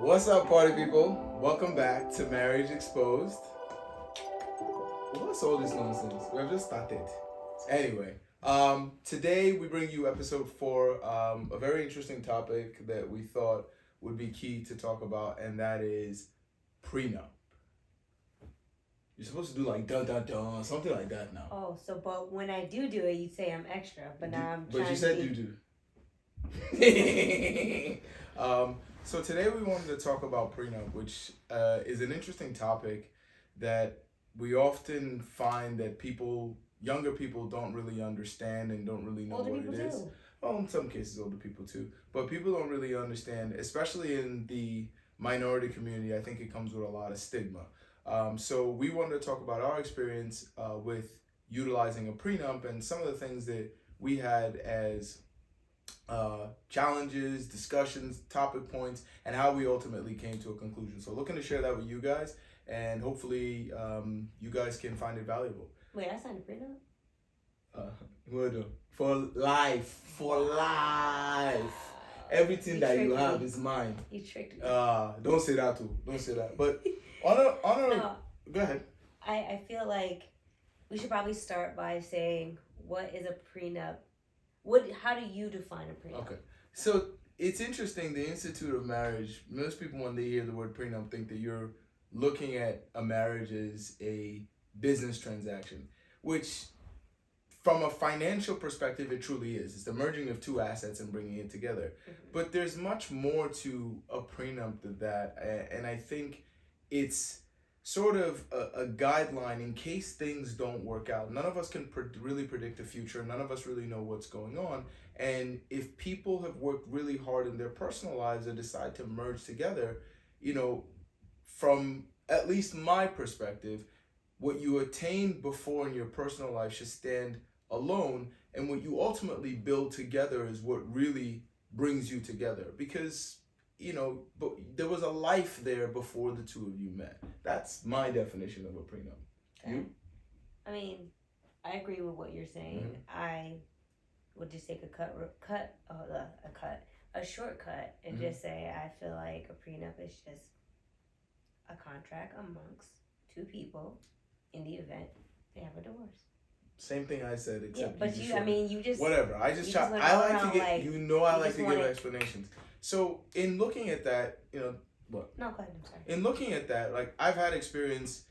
What's up, party people? Welcome back to Marriage Exposed. What's all this nonsense? We have just started. Anyway, today we bring you episode 4, a very interesting topic that we thought would be key to talk about, and that is prenup. You're supposed to do like dun dun dun, something like that now. Oh, but when I do it, you say I'm extra, but now I'm trying But you said you do. So today we wanted to talk about prenup, which is an interesting topic that we often find that younger people don't really understand and don't really know older what people it is. too. Well, in some cases, older people too. But people don't really understand, especially in the minority community. I think it comes with a lot of stigma. So we wanted to talk about our experience with utilizing a prenup and some of the things that we had as challenges, discussions, topic points, and how we ultimately came to a conclusion. So looking to share that with you guys, and hopefully you guys can find it valuable. Wait, I signed a prenup? For life. Everything that you have is mine. You tricked me. Don't say that too. Don't say that. But no. Go ahead. I feel like we should probably start by saying, what is a prenup? How do you define a prenup? Okay. So it's interesting, the Institute of Marriage, most people when they hear the word prenup think that you're looking at a marriage as a business transaction, which from a financial perspective, it truly is. It's the merging of two assets and bringing it together. Mm-hmm. But there's much more to a prenup than that. And I think it's sort of a guideline in case things don't work out. None of us can really predict the future. None of us really know what's going on. And if people have worked really hard in their personal lives and decide to merge together, from at least my perspective, what you attained before in your personal life should stand alone, and what you ultimately build together is what really brings you together, because but there was a life there before the two of you met. That's my definition of a prenup. Okay. You? I mean, I agree with what you're saying. Mm-hmm. I would just take a shortcut and just say I feel like a prenup is just a contract amongst two people in the event they have a divorce. Same thing I said, except yeah, but you just whatever. I like to get I like to give explanations. So in looking at that, what? No, go ahead. I'm sorry. In looking at that, like I've had experience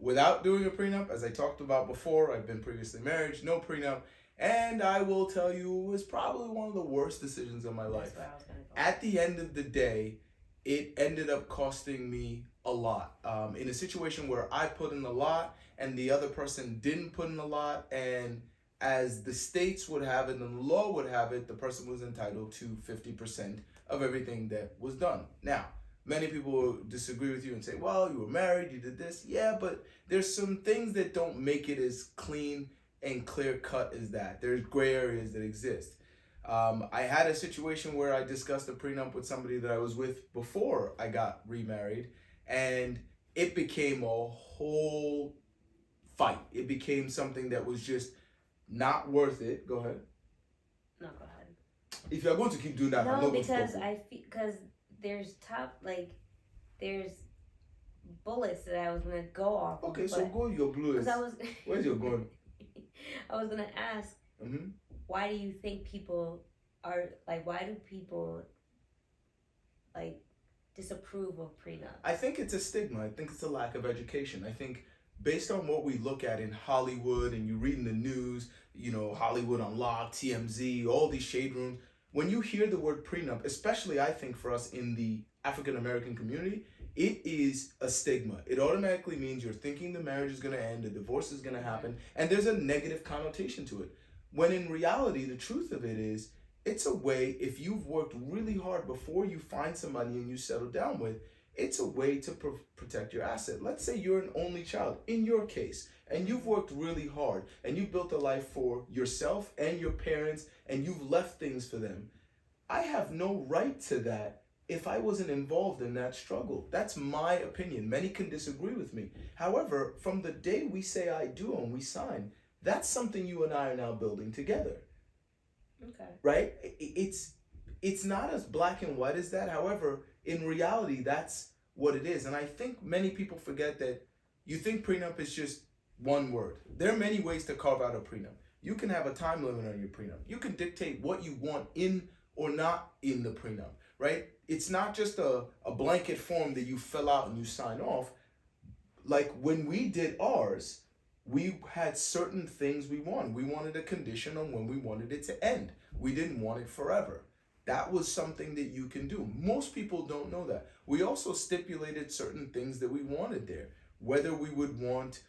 without doing a prenup, as I talked about before. I've been previously married, no prenup, and I will tell you, it was probably one of the worst decisions of my life. That's where I was gonna go. At the end of the day, it ended up costing me a lot. In a situation where I put in a lot and the other person didn't put in a lot, and as the states would have it and the law would have it, the person was entitled to 50% of everything that was done. Now, many people will disagree with you and say, well, you were married, you did this. Yeah, but there's some things that don't make it as clean and clear cut as that. There's gray areas that exist. I had a situation where I discussed a prenup with somebody that I was with before I got remarried, and it became a whole fight. It became something that was just not worth it. Go ahead. No, go ahead. If you're going to keep doing that, no, I'm not because there's bullets that I was gonna go off. Okay, so go your blue. Where's your gun? I was gonna ask. Mm-hmm. Why do you think people are like? Why do people disapprove of prenup? I think it's a stigma. I think it's a lack of education. I think based on what we look at in Hollywood, and you read in the news, Hollywood Unlocked, TMZ, all these shade rooms, when you hear the word prenup, especially I think for us in the African American community, it is a stigma. It automatically means you're thinking the marriage is going to end, the divorce is going to happen, and there's a negative connotation to it. When in reality, the truth of it is, it's a way, if you've worked really hard before you find somebody and you settle down with, it's a way to protect your asset. Let's say you're an only child, in your case, and you've worked really hard, and you've built a life for yourself and your parents, and you've left things for them. I have no right to that if I wasn't involved in that struggle. That's my opinion. Many can disagree with me. However, from the day we say I do and we sign, that's something you and I are now building together. Okay. Right? It's it's not as black and white as that. However, in reality, that's what it is. And I think many people forget that you think prenup is just one word. There are many ways to carve out a prenup. You can have a time limit on your prenup. You can dictate what you want in or not in the prenup, right? It's not just a blanket form that you fill out and you sign off. Like when we did ours, we had certain things we wanted. We wanted a condition on when we wanted it to end. We didn't want it forever. That was something that you can do. Most people don't know that. We also stipulated certain things that we wanted there. Whether we would want,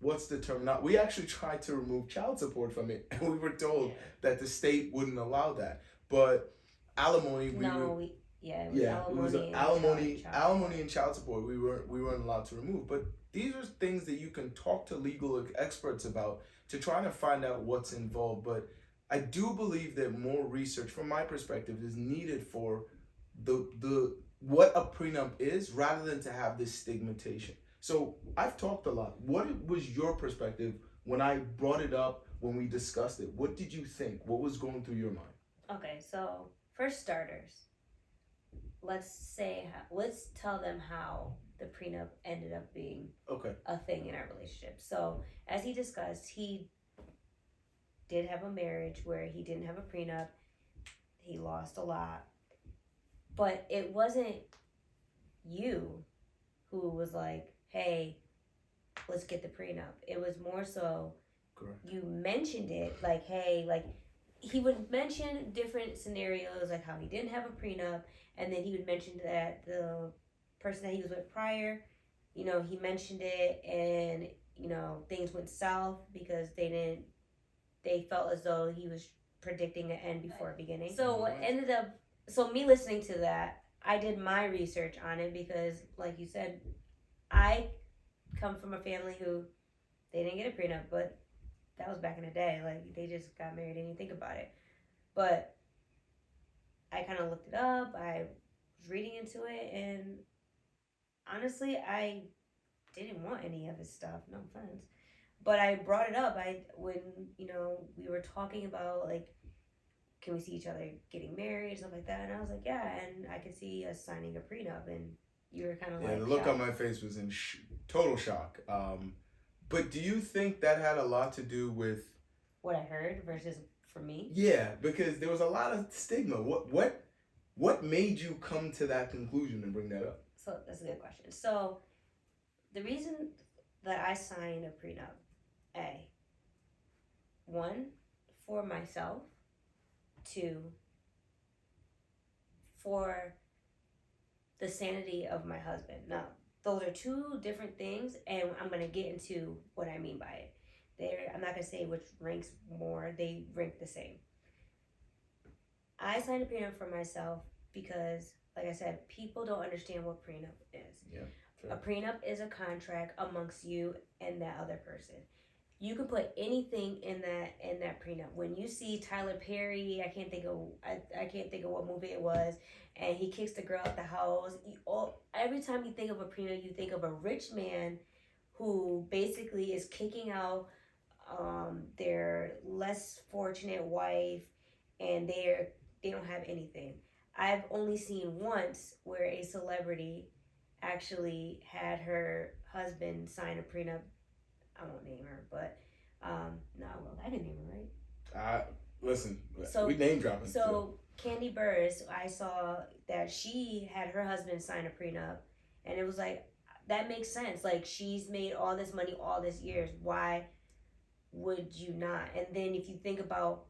what's the term? Not, we actually tried to remove child support from it, and we were told that the state wouldn't allow that. But alimony, it was alimony and child support. We weren't allowed to remove. But these are things that you can talk to legal experts about to try to find out what's involved. But I do believe that more research, from my perspective, is needed for the what a prenup is, rather than to have this stigmatization. So I've talked a lot. What was your perspective when I brought it up, when we discussed it? What did you think? What was going through your mind? Okay, so for starters, let's tell them how the prenup ended up being a thing in our relationship. So as he discussed, he did have a marriage where he didn't have a prenup. He lost a lot. But it wasn't you who was like, hey, let's get the prenup. It was more so you mentioned it, like, hey, like, he would mention different scenarios, like how he didn't have a prenup, and then he would mention that the person that he was with prior, he mentioned it, and, things went south because they felt as though he was predicting an end before a beginning. So what ended up, me listening to that, I did my research on it because, like you said, I come from a family who, they didn't get a prenup, but that was back in the day. Like, they just got married and didn't think about it. But I kind of looked it up. I was reading into it, and honestly, I didn't want any of his stuff. No offense. But I brought it up. When we were talking about, like, can we see each other getting married and stuff like that, and I was like, yeah, and I could see us signing a prenup, and you were kind of like, the look on my face was in total shock. But do you think that had a lot to do with what I heard versus for me? Yeah, because there was a lot of stigma. What made you come to that conclusion and bring that up? So that's a good question. So the reason that I signed a prenup, one, for myself, two, for the sanity of my husband. Now, those are two different things, and I'm going to get into what I mean by it. I'm not going to say which ranks more. They rank the same. I signed a prenup for myself because, like I said, people don't understand what prenup is. Yeah, true. A prenup is a contract amongst you and that other person. You can put anything in that prenup. When you see Tyler Perry, I can't think of what movie it was, and he kicks the girl out the house. Every time you think of a prenup, you think of a rich man who basically is kicking out their less fortunate wife, and they don't have anything. I've only seen once where a celebrity actually had her husband sign a prenup. I won't name her, but no, I will. I can name her, right? Listen, we name dropping. So Candy Burris, I saw that she had her husband sign a prenup, and it was like, that makes sense. Like, she's made all this money all these years. Why would you not? And then if you think about,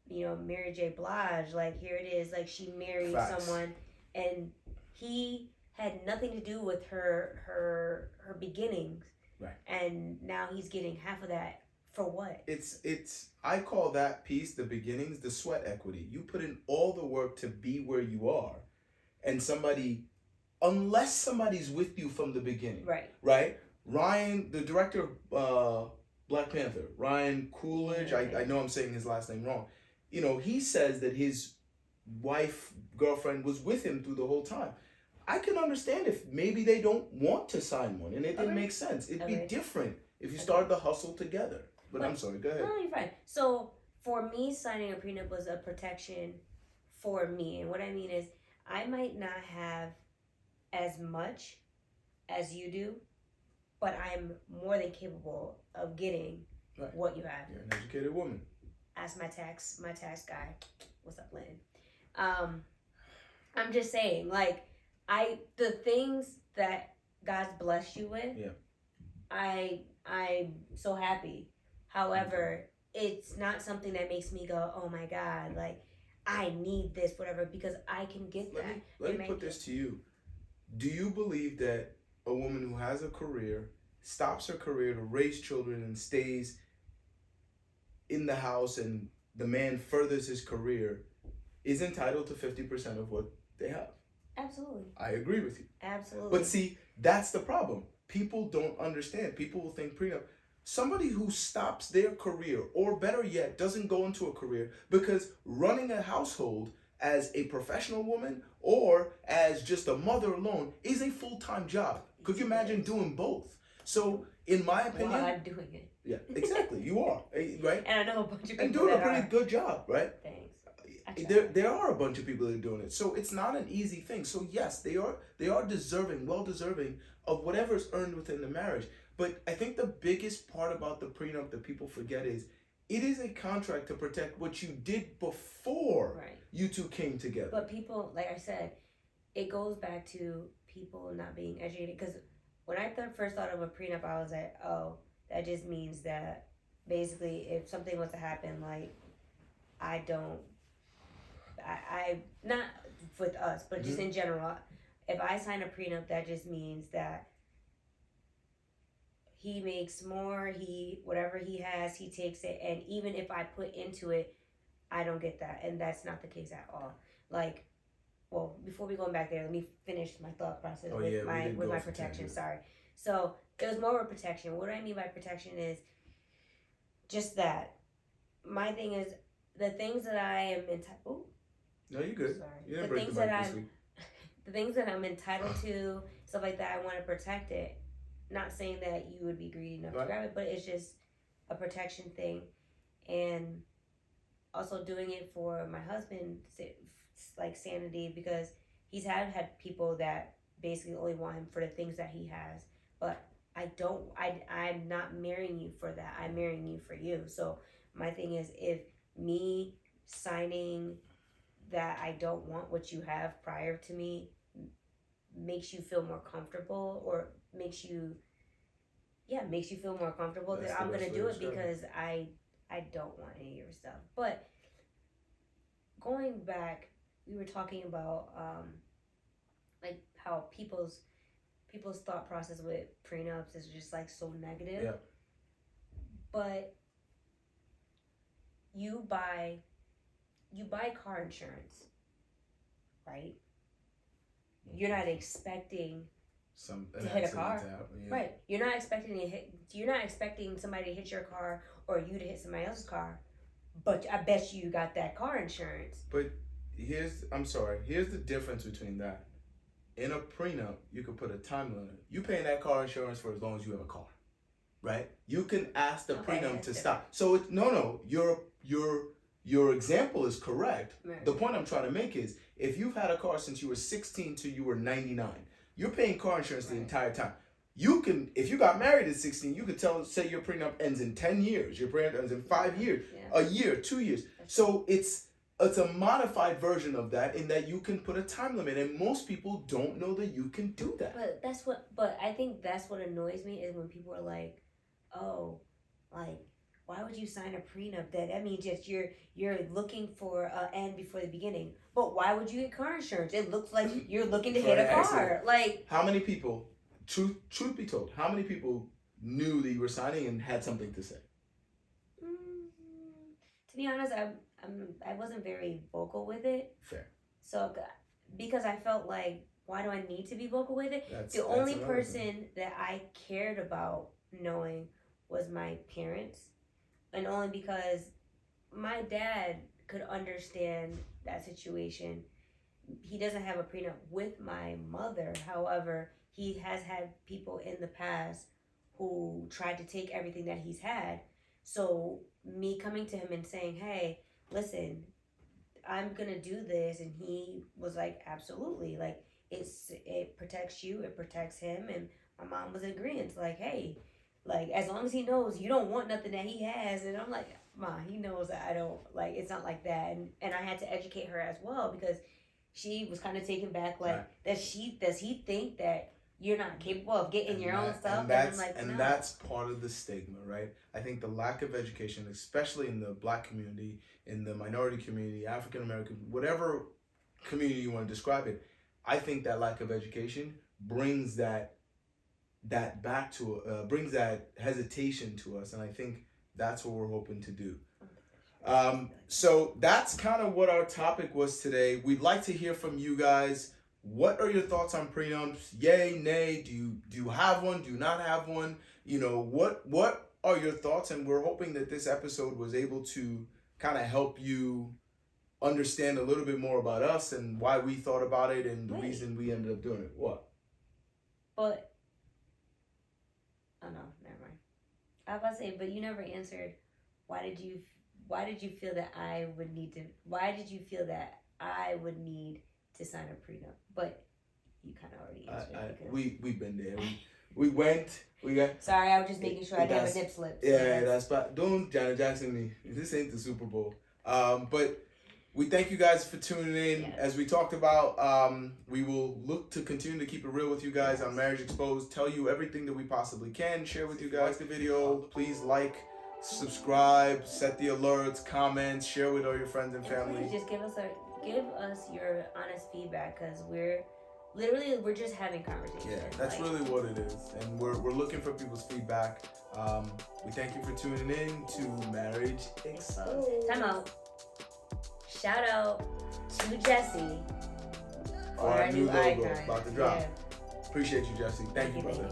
Mary J. Blige, like, here it is, like, she married someone, and he had nothing to do with her beginnings. Right. And now he's getting half of that. For what? I call that piece, the beginnings, the sweat equity. You put in all the work to be where you are, and unless somebody's with you from the beginning. Right? Ryan, the director of Black Panther, Ryan Coolidge, I know I'm saying his last name wrong. He says that his girlfriend was with him through the whole time. I can understand if maybe they don't want to sign one and it didn't make sense. It'd be different if you started the hustle together. But I'm sorry, go ahead. No, you're fine. So for me, signing a prenup was a protection for me. And what I mean is, I might not have as much as you do, but I'm more than capable of getting what you have. You're an educated woman. Ask my tax guy. What's up, Lynn? I'm just saying, like, the things that God's blessed you with, I'm so happy. However, it's not something that makes me go, oh my God, like, I need this, whatever, because I can get that. Let me put this to you. Do you believe that a woman who has a career, stops her career to raise children and stays in the house and the man furthers his career is entitled to 50% of what they have? Absolutely. I agree with you. Absolutely. But see, that's the problem. People don't understand. People will think prenup. Somebody who stops their career, or better yet, doesn't go into a career, because running a household as a professional woman or as just a mother alone is a full-time job. Could you imagine doing both? So, in my opinion... Well, I'm doing it. Yeah, exactly. You are, right? And I know a bunch of people and doing a pretty good job, right? Thanks. There are a bunch of people that are doing it. So it's not an easy thing. So yes, they are deserving, well deserving of whatever's earned within the marriage. But I think the biggest part about the prenup that people forget is it is a contract to protect what you did before you two came together. But people, like I said, it goes back to people not being educated. Because when I first thought of a prenup, I was like, oh, that just means that basically if something was to happen, like, I not with us, but just in general, if I sign a prenup, that just means that he makes more, whatever he has, he takes it, and even if I put into it, I don't get that, and that's not the case at all. Like, well, before we go back there, let me finish my thought process with my protection. Sorry. So it was more of a protection. What do I mean by protection is just that. My thing is the things that I am entitled. No, you're good. Sorry. You didn't break the mic this week. The things that I'm entitled to, stuff like that, I want to protect it. Not saying that you would be greedy enough to grab it, but it's just a protection thing, and also doing it for my husband, like sanity, because he's had people that basically only want him for the things that he has, but I'm not marrying you for that. I'm marrying you for you. So my thing is, if me signing that I don't want what you have prior to me makes you feel more comfortable, or makes you feel more comfortable, then I'm gonna do it, because I don't want any of your stuff. But going back, we were talking about like how people's thought process with prenups is just like so negative. Yeah. But you buy car insurance, right? You're not expecting to hit a car, right? You're not expecting somebody to hit your car or you to hit somebody else's car, but I bet you got that car insurance. But here's the difference between that. In a prenup, you can put a time limit. You paying that car insurance for as long as you have a car, right? You can ask the prenup to stop. So your example is correct. Right. The point I'm trying to make is, if you've had a car since you were 16 till you were 99, you're paying car insurance the entire time. You can, if you got married at 16, you could say your prenup ends in 10 years. Your prenup ends in 5 years, a year, 2 years. So it's a modified version of that, in that you can put a time limit, and most people don't know that you can do that. But I think that's what annoys me, is when people are like, oh, like, why would you sign a prenup? That means just you're looking for an end before the beginning. But why would you get car insurance? It looks like you're looking to hit a car. Accident. Like, how many people, truth be told, how many people knew that you were signing and had something to say? To be honest, I wasn't very vocal with it. Fair. So, because I felt like, why do I need to be vocal with it? The only person that I cared about knowing was my parents. And only because my dad could understand that situation. He doesn't have a prenup with my mother. However, he has had people in the past who tried to take everything that he's had. So me coming to him and saying, hey, listen, I'm gonna do this, and he was like, absolutely, like it protects you, it protects him, and my mom was in agreement, like, hey, like as long as he knows you don't want nothing that he has, and I'm like, Ma, he knows that I don't, like, it's not like that, and I had to educate her as well because she was kind of taken back, like, right. Does he think that you're not capable of getting your own stuff? And I'm like, no. That's part of the stigma, right? I think the lack of education, especially in the Black community, in the minority community, African American, whatever community you want to describe it, I think that lack of education brings that back to brings that hesitation to us, and I think that's what we're hoping to do. So that's kind of what our topic was today. We'd like to hear from you guys. What are your thoughts on prenups? Yay, nay? Do you have one? Do you not have one? You know, what are your thoughts? And we're hoping that this episode was able to kind of help you understand a little bit more about us and why we thought about it and the reason we ended up doing it. What? But, oh no, never mind. I was about to say, but you never answered. Why did you feel that I would need to? Why did you feel that I would need to sign a prenup? But you kind of already answered it. We've been there. We went. We got. Sorry, I was just making sure I didn't have a nip slip. Yeah, that's but don't Janet Jackson me. This ain't the Super Bowl. But we thank you guys for tuning in. Yes. As we talked about, we will look to continue to keep it real with you guys on Marriage Exposed. Tell you everything that we possibly can. Share with you guys the video. Please like, subscribe, set the alerts, comments, share with all your friends and family. Please just give us your honest feedback, because we're just having conversations. Yeah, that's really what it is, and we're looking for people's feedback. We thank you for tuning in to Marriage Exposed. Time out. Shout out to Jesse for our new logo icon. About to drop. Yeah. Appreciate you, Jesse. Thank you, brother.